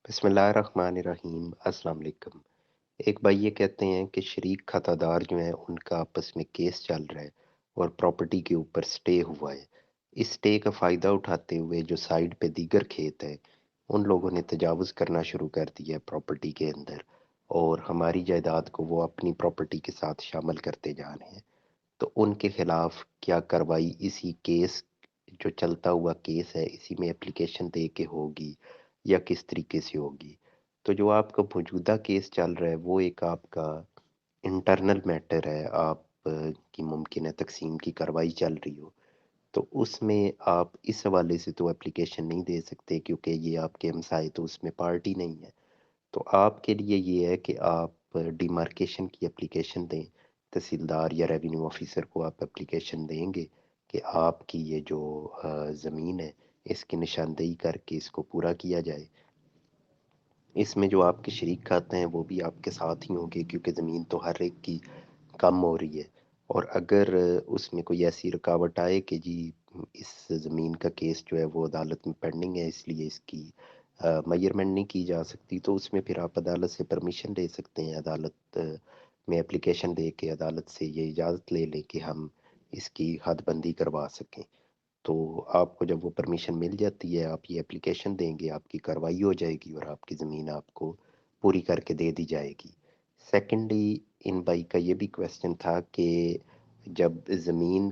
बिस्मिल्लाहिर्रहमानिर्रहीम। अस्सलाम वालेकुम। एक भाई ये कहते हैं कि शरीक खातादार जो हैं उनका आपस में केस चल रहा है और प्रॉपर्टी के ऊपर स्टे हुआ है। इस स्टे का फ़ायदा उठाते हुए जो साइड पे दीगर खेत है उन लोगों ने तजावुज़ करना शुरू कर दिया है प्रॉपर्टी के अंदर, और हमारी जायदाद को वो अपनी प्रॉपर्टी के साथ शामिल करते जा रहे हैं। तो उनके खिलाफ क्या कार्रवाई इसी केस, जो चलता हुआ केस है, इसी में एप्लीकेशन दे के होगी या किस तरीके से होगी? तो जो आपका मौजूदा केस चल रहा है वो एक आपका इंटरनल मैटर है, आप की मुमकिन है तकसीम की कार्रवाई चल रही हो, तो उसमें आप इस हवाले से तो एप्लीकेशन नहीं दे सकते क्योंकि ये आपके हमसाए तो उसमें पार्टी नहीं है। तो आपके लिए ये है कि आप डिमार्केशन की एप्लीकेशन दें, तहसीलदार या रेवेन्यू ऑफिसर को आप एप्लीकेशन देंगे कि आपकी ये जो ज़मीन है इसकी निशानदेही करके इसको पूरा किया जाए। इसमें जो आपके शरीक खाते हैं वो भी आपके साथ ही होंगे क्योंकि ज़मीन तो हर एक की कम हो रही है। और अगर उसमें कोई ऐसी रुकावट आए कि जी इस ज़मीन का केस जो है वो अदालत में पेंडिंग है इसलिए इसकी मेजरमेंट नहीं की जा सकती, तो उसमें फिर आप अदालत से परमिशन ले सकते हैं। अदालत में एप्लीकेशन दे के अदालत से ये इजाज़त ले लें कि हम इसकी हदबंदी करवा सकें। तो आपको जब वो परमिशन मिल जाती है, आप ये एप्लीकेशन देंगे, आपकी कार्रवाई हो जाएगी और आपकी ज़मीन आपको पूरी करके दे दी जाएगी। सेकंडली, इन भाई का ये भी क्वेश्चन था कि जब ज़मीन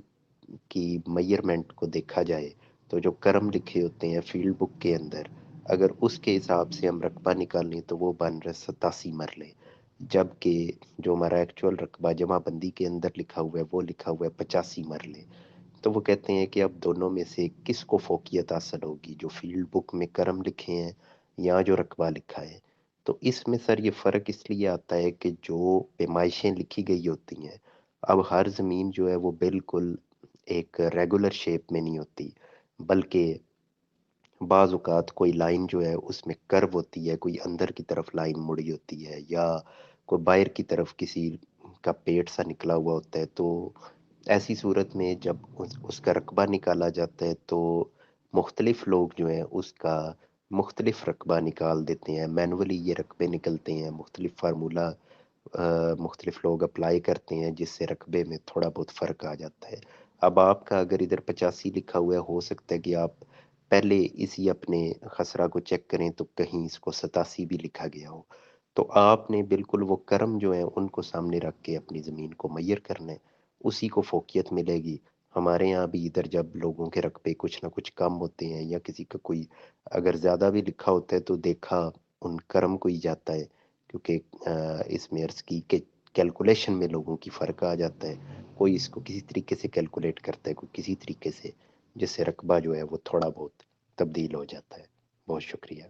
की मेजरमेंट को देखा जाए, तो जो कर्म लिखे होते हैं फील्ड बुक के अंदर, अगर उसके हिसाब से हम रकबा निकालें तो वो बन रहा है 87 मरले, जबकि जो हमारा एक्चुअल रकबा जमाबंदी के अंदर लिखा हुआ है वो लिखा हुआ है 85 मरले। तो वो कहते हैं कि अब दोनों में से किसको फ़ोकियत हासिल होगी, जो फ़ील्ड बुक में करम लिखे हैं या जो रकबा लिखा है। तो इसमें सर ये फ़र्क इसलिए आता है कि जो पैमाइशें लिखी गई होती हैं, अब हर ज़मीन जो है वो बिल्कुल एक रेगुलर शेप में नहीं होती, बल्कि बाज़ औक़ात कोई लाइन जो है उसमें कर्व होती है, कोई अंदर की तरफ लाइन मुड़ी होती है या कोई बाहर की तरफ किसी का पेट सा निकला हुआ होता है। तो ऐसी सूरत में जब उसका रकबा निकाला जाता है तो मुख्तलिफ लोग जो हैं उसका मुख्तलिफ रकबा निकाल देते हैं। मैनुअली ये रकबे निकलते हैं, मुख्तलिफ फार्मूला मुख्तलिफ लोग अप्लाई करते हैं जिससे रकबे में थोड़ा बहुत फ़र्क आ जाता है। अब आपका अगर इधर 85 लिखा हुआ है, हो सकता है कि आप पहले इसी अपने खसरा को चेक करें तो कहीं इसको 87 भी लिखा गया हो। तो आपने बिल्कुल वो कर्म जो है उनको सामने रख के अपनी ज़मीन को मैयर करना है, उसी को फ़ोकियत मिलेगी। हमारे यहाँ भी इधर जब लोगों के रकबे कुछ ना कुछ कम होते हैं या किसी का कोई अगर ज़्यादा भी लिखा होता है तो देखा उन कर्म को ही जाता है, क्योंकि इसमें अर्ज़ की कि कैलकुलेशन में लोगों की फ़र्क आ जाता है। कोई इसको किसी तरीके से कैलकुलेट करता है, कोई किसी तरीके से, जिससे रकबा जो है वो थोड़ा बहुत तब्दील हो जाता है। बहुत शुक्रिया।